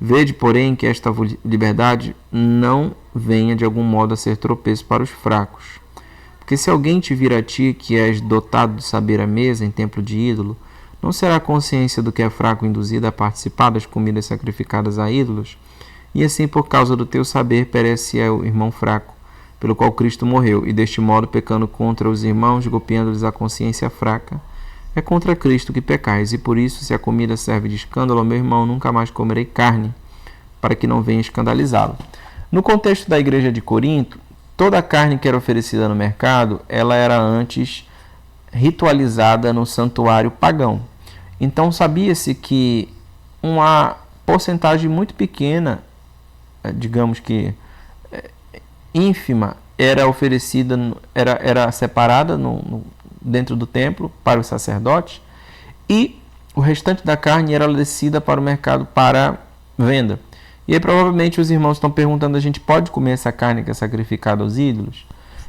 A: Vede, porém, que esta liberdade não venha de algum modo a ser tropeço para os fracos. Porque se alguém te vir a ti, que és dotado de saber à mesa em templo de ídolo, não será a consciência do que é fraco induzida a participar das comidas sacrificadas a ídolos? E assim, por causa do teu saber, perece o irmão fraco, pelo qual Cristo morreu, e deste modo, pecando contra os irmãos, golpeando-lhes a consciência fraca, é contra Cristo que pecais. E por isso, se a comida serve de escândalo ao meu irmão, nunca mais comerei carne, para que não venha escandalizá-lo. No contexto da igreja de Corinto, toda a carne que era oferecida no mercado, ela era antes ritualizada no santuário pagão. Então sabia-se que uma porcentagem muito pequena, digamos que ínfima, era oferecida, era separada dentro do templo para os sacerdotes, e o restante da carne era descida para o mercado para venda. E aí provavelmente os irmãos estão perguntando: a gente pode comer essa carne que é sacrificada aos ídolos?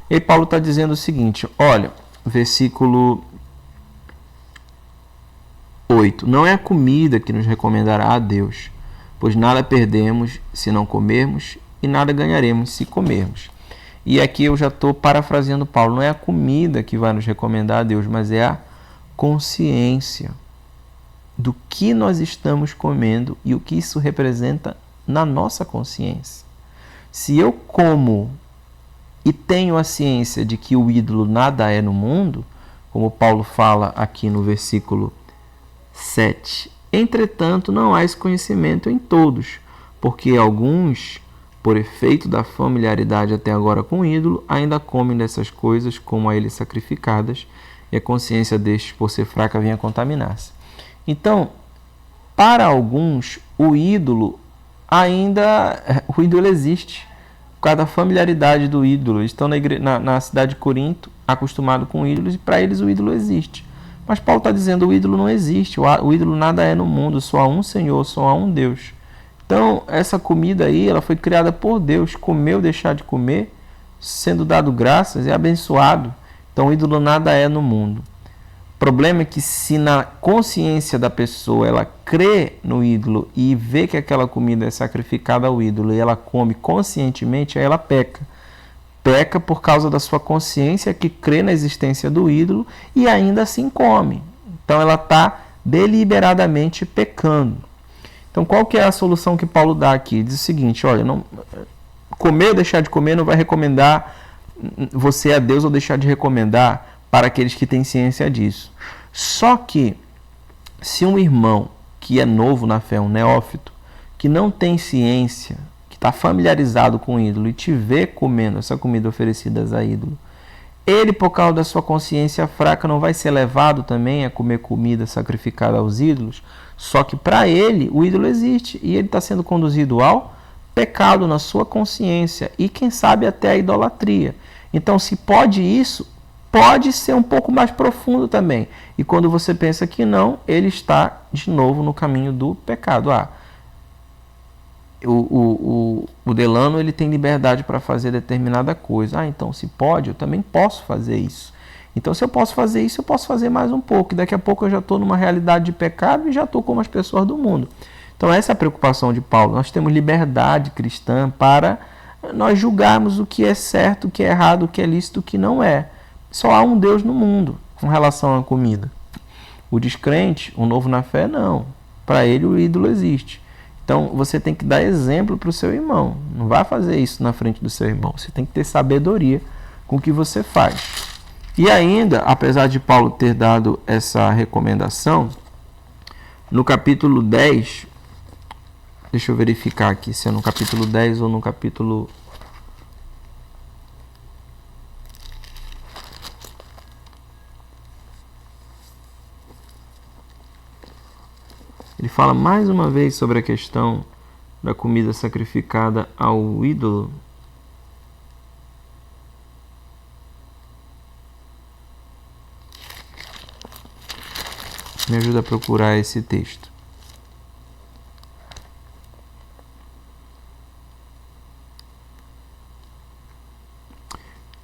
A: E aí Paulo está dizendo o seguinte, olha, versículo 8. Não é a comida que nos recomendará a Deus, pois nada perdemos se não comermos e nada ganharemos se comermos. E aqui eu já estou parafraseando Paulo. Não é a comida que vai nos recomendar a Deus, mas é a consciência do que nós estamos comendo e o que isso representa na nossa consciência. Se eu como e tenho a ciência de que o ídolo nada é no mundo, como Paulo fala aqui no versículo 7, entretanto não há esse conhecimento em todos, porque alguns, por efeito da familiaridade até agora com o ídolo, ainda comem dessas coisas como a eles sacrificadas, e a consciência destes, por ser fraca, vem a contaminar-se. Então, para alguns, o ídolo existe, por causa da familiaridade do ídolo. Eles estão na cidade de Corinto, acostumados com ídolos, e para eles o ídolo existe. Mas Paulo está dizendo: o ídolo não existe, o ídolo nada é no mundo, só há um Senhor, só há um Deus. Então, essa comida aí, ela foi criada por Deus, comeu, deixar de comer, sendo dado graças e abençoado. Então, o ídolo nada é no mundo. O problema é que se na consciência da pessoa ela crê no ídolo e vê que aquela comida é sacrificada ao ídolo e ela come conscientemente, aí ela peca. Peca por causa da sua consciência que crê na existência do ídolo e ainda assim come. Então, ela está deliberadamente pecando. Então, qual que é a solução que Paulo dá aqui? Diz o seguinte: olha, comer ou deixar de comer não vai recomendar você a Deus, ou deixar de recomendar para aqueles que têm ciência disso. Só que, se um irmão que é novo na fé, um neófito, que não tem ciência, que está familiarizado com o ídolo e te vê comendo essa comida oferecida a ídolo, ele, por causa da sua consciência fraca, não vai ser levado também a comer comida sacrificada aos ídolos? Só que para ele, o ídolo existe e ele está sendo conduzido ao pecado na sua consciência e, quem sabe, até a idolatria. Então, se pode isso, pode ser um pouco mais profundo também. E quando você pensa que não, ele está de novo no caminho do pecado. O Delano, ele tem liberdade para fazer determinada coisa. Então, se pode, eu também posso fazer isso. Então, se eu posso fazer isso, eu posso fazer mais um pouco. Daqui a pouco eu já estou numa realidade de pecado e já estou como as pessoas do mundo. Então, essa é a preocupação de Paulo. Nós temos liberdade cristã para nós julgarmos o que é certo, o que é errado, o que é lícito, o que não é. Só há um Deus no mundo com relação à comida. O descrente, o novo na fé, não. Para ele, o ídolo existe. Então, você tem que dar exemplo para o seu irmão. Não vai fazer isso na frente do seu irmão. Você tem que ter sabedoria com o que você faz. E ainda, apesar de Paulo ter dado essa recomendação, no capítulo 10, deixa eu verificar aqui se é no capítulo 10 ou no capítulo... Ele fala mais uma vez sobre a questão da comida sacrificada ao ídolo. Me ajuda a procurar esse texto.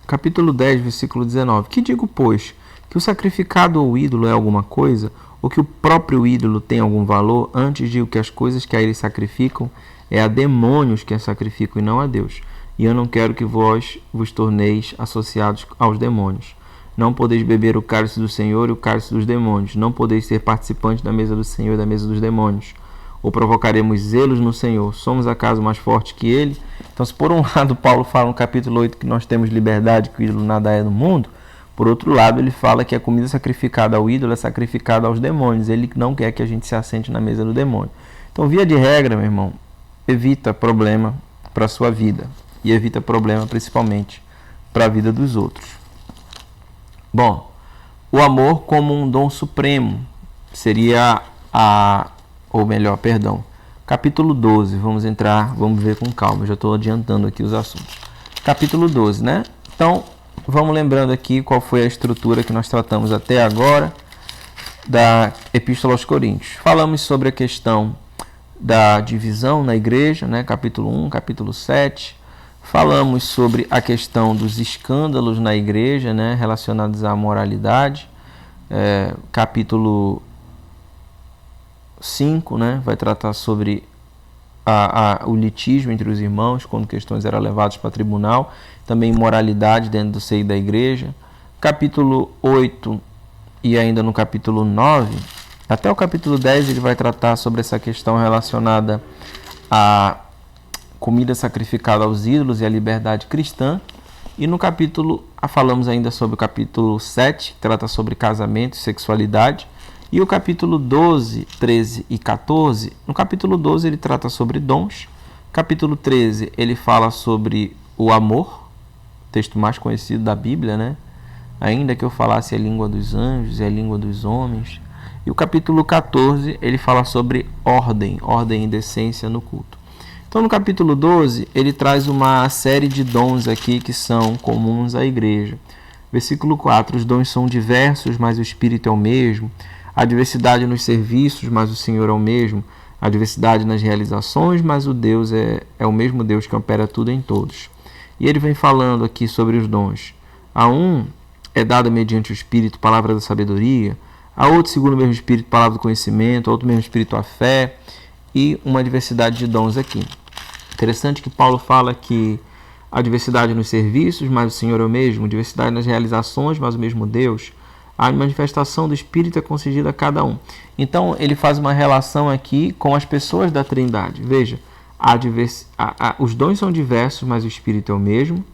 A: Capítulo 10, versículo 19. Que digo, pois, que o sacrificado ao ídolo é alguma coisa, ou que o próprio ídolo tem algum valor? Antes digo que as coisas que a ele sacrificam é a demônios que a sacrificam e não a Deus. E eu não quero que vós vos torneis associados aos demônios. Não podeis beber o cálice do Senhor e o cálice dos demônios. Não podeis ser participantes da mesa do Senhor e da mesa dos demônios. Ou provocaremos zelos no Senhor. Somos acaso mais fortes que ele? Então, se por um lado Paulo fala no capítulo 8 que nós temos liberdade, que o ídolo nada é no mundo, por outro lado ele fala que a comida sacrificada ao ídolo é sacrificada aos demônios. Ele não quer que a gente se assente na mesa do demônio. Então, via de regra, meu irmão, evita problema para a sua vida. E evita problema principalmente para a vida dos outros. Bom, o amor como um dom supremo seria capítulo 12, vamos ver com calma, já estou adiantando aqui os assuntos. Capítulo 12, né? Então, vamos lembrando aqui qual foi a estrutura que nós tratamos até agora da Epístola aos Coríntios. Falamos sobre a questão da divisão na igreja, né? Capítulo 1, capítulo 7. Falamos sobre a questão dos escândalos na igreja, né, relacionados à moralidade. Capítulo 5, né, vai tratar sobre o litígio entre os irmãos, quando questões eram levadas para tribunal. Também moralidade dentro do seio da igreja. Capítulo 8 e ainda no capítulo 9, até o capítulo 10, ele vai tratar sobre essa questão relacionada a comida sacrificada aos ídolos e a liberdade cristã. E no capítulo, falamos ainda sobre o capítulo 7, que trata sobre casamento e sexualidade. E o capítulo 12, 13 e 14, no capítulo 12 ele trata sobre dons. Capítulo 13 ele fala sobre o amor, texto mais conhecido da Bíblia, né? Ainda que eu falasse a língua dos anjos e a língua dos homens. E o capítulo 14 ele fala sobre ordem e decência no culto. Então, no capítulo 12, ele traz uma série de dons aqui que são comuns à igreja. Versículo 4, os dons são diversos, mas o Espírito é o mesmo. A diversidade nos serviços, mas o Senhor é o mesmo. A diversidade nas realizações, mas o Deus é o mesmo Deus que opera tudo em todos. E ele vem falando aqui sobre os dons. A um é dada mediante o Espírito palavra da sabedoria, a outro, segundo o mesmo Espírito, palavra do conhecimento, a outro, mesmo Espírito, a fé, e uma diversidade de dons aqui. Interessante que Paulo fala que a diversidade nos serviços, mas o Senhor é o mesmo, diversidade nas realizações, mas o mesmo Deus, a manifestação do Espírito é concedida a cada um. Então, ele faz uma relação aqui com as pessoas da Trindade. Veja, os dons são diversos, mas o Espírito é o mesmo.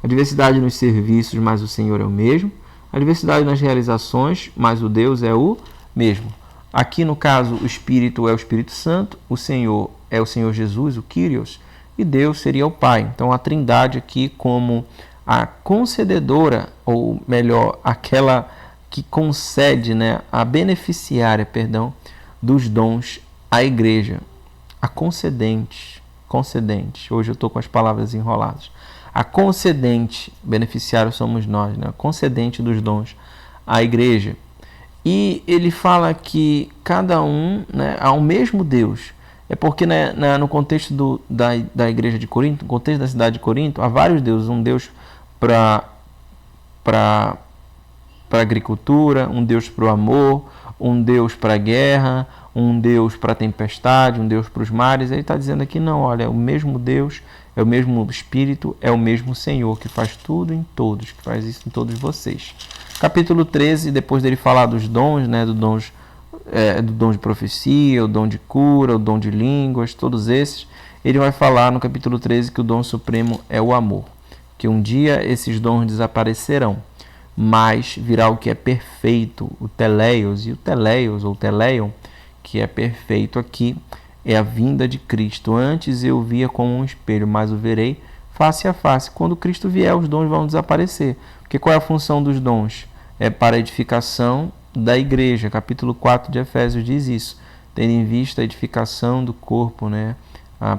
A: A diversidade nos serviços, mas o Senhor é o mesmo. A diversidade nas realizações, mas o Deus é o mesmo. Aqui, no caso, o Espírito é o Espírito Santo, o Senhor é o Senhor Jesus, o Kyrios, e Deus seria o Pai. Então, a Trindade aqui como a concededora, ou melhor, aquela que concede, né, a beneficiária, perdão, dos dons à igreja. A concedente. Hoje eu estou com as palavras enroladas. A concedente, beneficiário somos nós, né? A concedente dos dons à igreja. E ele fala que cada um, né, há o mesmo Deus. É porque, né, no contexto da igreja de Corinto, no contexto da cidade de Corinto, há vários deuses. Um Deus para agricultura, um Deus para o amor, um Deus para a guerra, um Deus para a tempestade, um Deus para os mares. Ele está dizendo aqui, não, olha, é o mesmo Deus, é o mesmo Espírito, é o mesmo Senhor, que faz tudo em todos, que faz isso em todos vocês. Capítulo 13, depois dele falar dos dons, né, do dom de profecia, o dom de cura, o dom de línguas, todos esses, ele vai falar no capítulo 13 que o dom supremo é o amor, que um dia esses dons desaparecerão, mas virá o que é perfeito, o teleios, e o teleios, ou teleion, que é perfeito aqui, é a vinda de Cristo. Antes eu via como um espelho, mas o verei face a face. Quando Cristo vier, os dons vão desaparecer. Porque qual é a função dos dons? É para a edificação da igreja. Capítulo 4 de Efésios diz isso. Tendo em vista a edificação do corpo, né?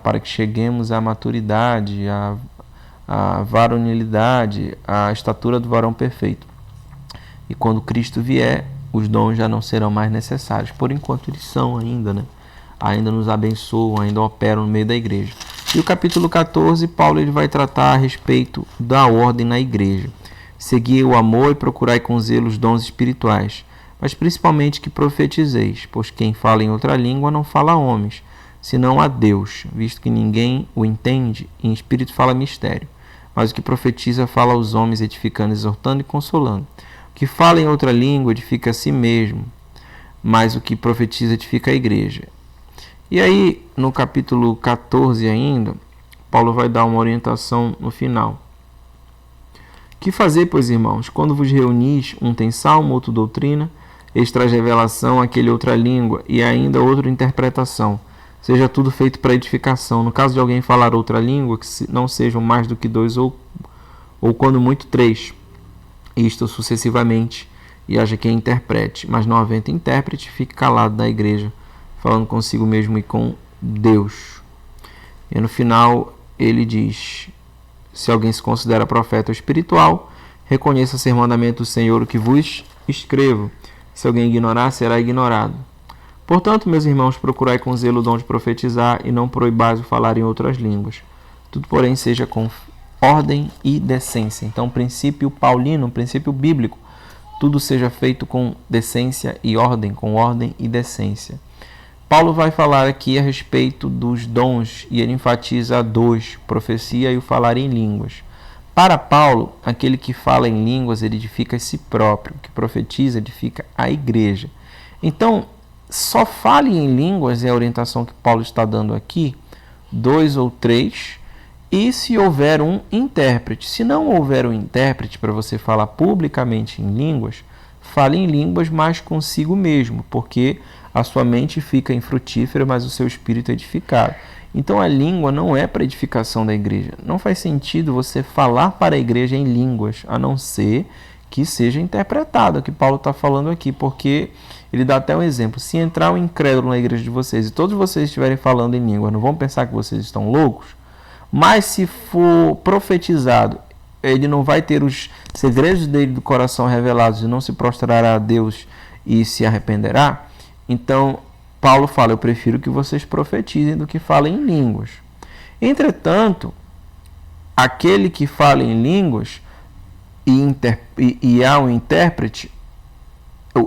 A: Para que cheguemos à maturidade, à varonilidade, à estatura do varão perfeito. E quando Cristo vier, os dons já não serão mais necessários. Por enquanto eles são ainda, né? Ainda nos abençoam, ainda operam no meio da igreja. E o capítulo 14, Paulo ele vai tratar a respeito da ordem na igreja. Segui o amor e procurai com zelo os dons espirituais, mas principalmente que profetizeis, pois quem fala em outra língua não fala a homens, senão a Deus, visto que ninguém o entende, e em espírito fala mistério. Mas o que profetiza fala aos homens, edificando, exortando e consolando. O que fala em outra língua edifica a si mesmo, mas o que profetiza edifica a igreja. E aí, no capítulo 14 ainda, Paulo vai dar uma orientação no final. Que fazer, pois, irmãos? Quando vos reunis, um tem salmo, outro doutrina, este traz revelação, aquele outra língua, e ainda outra interpretação. Seja tudo feito para edificação. No caso de alguém falar outra língua, que não sejam mais do que 2 ou quando muito 3. Isto sucessivamente, e haja quem interprete. Mas não havendo intérprete, fique calado na igreja, falando consigo mesmo e com Deus. E no final ele diz: se alguém se considera profeta ou espiritual, reconheça ser mandamento do Senhor o que vos escrevo. Se alguém ignorar, será ignorado. Portanto, meus irmãos, procurai com zelo o dom de profetizar e não proibais o falar em outras línguas. Tudo, porém, seja com ordem e decência. Então, princípio paulino, princípio bíblico, tudo seja feito com decência e ordem, com ordem e decência. Paulo vai falar aqui a respeito dos dons e ele enfatiza 2, profecia e o falar em línguas. Para Paulo, aquele que fala em línguas, ele edifica a si próprio, o que profetiza edifica a igreja. Então, só fale em línguas é a orientação que Paulo está dando aqui, 2 ou 3, e se houver um intérprete. Se não houver um intérprete para você falar publicamente em línguas, fale em línguas, mas consigo mesmo, porque a sua mente fica infrutífera, mas o seu espírito é edificado. Então a língua não é para edificação da igreja. Não faz sentido você falar para a igreja em línguas, a não ser que seja interpretado o que Paulo está falando aqui, porque ele dá até um exemplo. Se entrar um incrédulo na igreja de vocês e todos vocês estiverem falando em língua, não vão pensar que vocês estão loucos? Mas se for profetizado, ele não vai ter os segredos dele do coração revelados e não se prostrará a Deus e se arrependerá? Então, Paulo fala, eu prefiro que vocês profetizem do que falem em línguas. Entretanto, aquele que fala em línguas e há um intérprete,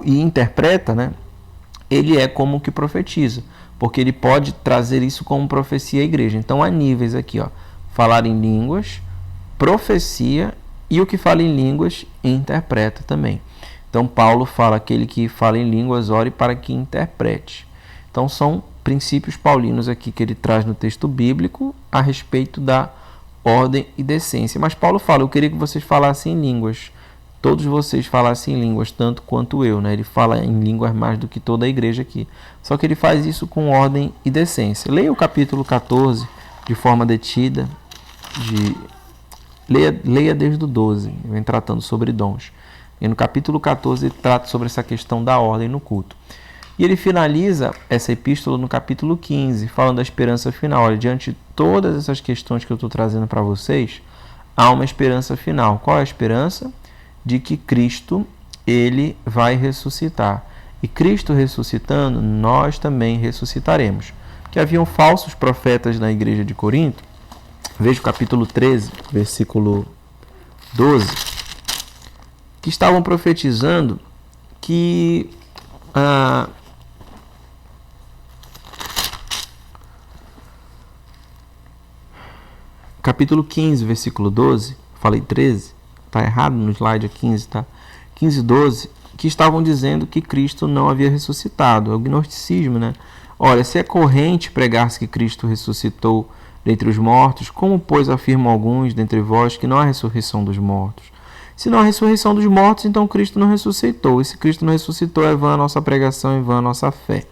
A: e interpreta, né, ele é como que profetiza, porque ele pode trazer isso como profecia à igreja. Então, há níveis aqui, ó, falar em línguas, profecia, e o que fala em línguas interpreta também. Então, Paulo fala, aquele que fala em línguas, ore para que interprete. Então, são princípios paulinos aqui que ele traz no texto bíblico a respeito da ordem e decência. Mas Paulo fala, eu queria que vocês falassem em línguas. Todos vocês falassem em línguas, tanto quanto eu, né? Ele fala em línguas mais do que toda a igreja aqui. Só que ele faz isso com ordem e decência. Leia o capítulo 14 de forma detida, leia desde o 12, vem tratando sobre dons. E no capítulo 14 ele trata sobre essa questão da ordem no culto. E ele finaliza essa epístola no capítulo 15, falando da esperança final. Olha, diante de todas essas questões que eu estou trazendo para vocês, há uma esperança final. Qual é a esperança? De que Cristo, ele vai ressuscitar. E Cristo ressuscitando, nós também ressuscitaremos. Que haviam falsos profetas na igreja de Corinto. Veja o capítulo 13, versículo 12, que estavam profetizando que capítulo 15, versículo 12, falei 13, está errado no slide 15, tá? 15, 12, que estavam dizendo que Cristo não havia ressuscitado. É o gnosticismo, né? Olha, se é corrente pregar-se que Cristo ressuscitou dentre os mortos, como, pois, afirmam alguns dentre vós que não há ressurreição dos mortos? Se não há ressurreição dos mortos, então Cristo não ressuscitou. E se Cristo não ressuscitou, é vã a nossa pregação e vã a nossa fé.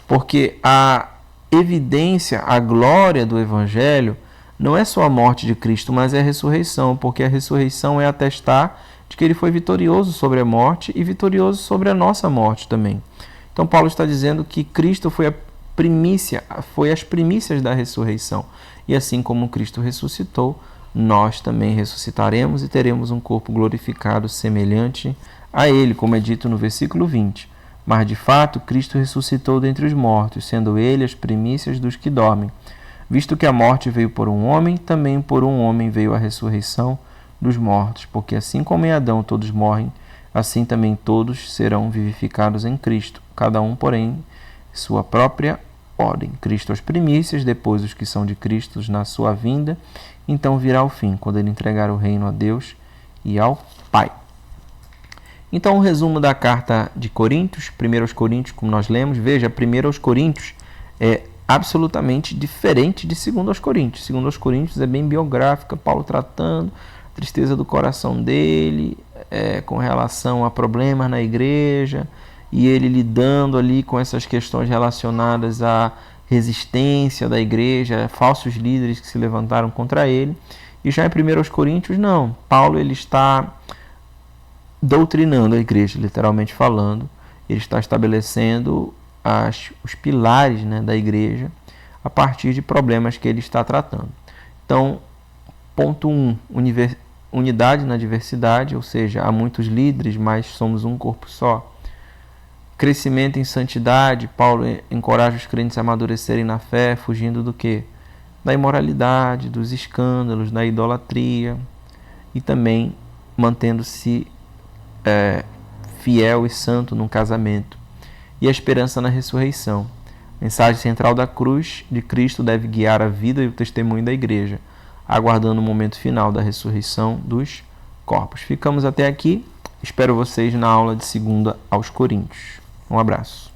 A: Porque a evidência, a glória do Evangelho não é só a morte de Cristo, mas é a ressurreição, porque a ressurreição é atestar de que ele foi vitorioso sobre a morte e vitorioso sobre a nossa morte também. Então Paulo está dizendo que Cristo foi as primícias da ressurreição. E assim como Cristo ressuscitou, nós também ressuscitaremos e teremos um corpo glorificado semelhante a ele, como é dito no versículo 20. Mas de fato Cristo ressuscitou dentre os mortos, sendo ele as primícias dos que dormem. Visto que a morte veio por um homem, também por um homem veio a ressurreição dos mortos, porque assim como em Adão todos morrem, assim também todos serão vivificados em Cristo, cada um, porém, sua própria ordem. Cristo as primícias, depois os que são de Cristo na sua vinda, então virá o fim, quando ele entregar o reino a Deus e ao Pai. Então, o resumo da carta de Coríntios, 1 Coríntios, como nós lemos, veja, 1 Coríntios é absolutamente diferente de 2 Coríntios. 2 Coríntios é bem biográfica, Paulo tratando a tristeza do coração dele, com relação a problemas na igreja, e ele lidando ali com essas questões relacionadas à resistência da igreja, falsos líderes que se levantaram contra ele. E já em 1 Coríntios, não. Paulo ele está doutrinando a igreja, literalmente falando. Ele está estabelecendo os pilares, né, da igreja a partir de problemas que ele está tratando. Então, ponto 1, unidade na diversidade, ou seja, há muitos líderes, mas somos um corpo só. Crescimento em santidade, Paulo encoraja os crentes a amadurecerem na fé, fugindo do quê? Da imoralidade, dos escândalos, da idolatria, e também mantendo-se fiel e santo num casamento. E a esperança na ressurreição. A mensagem central da cruz de Cristo deve guiar a vida e o testemunho da igreja, aguardando o momento final da ressurreição dos corpos. Ficamos até aqui. Espero vocês na aula de 2 aos Coríntios. Um abraço.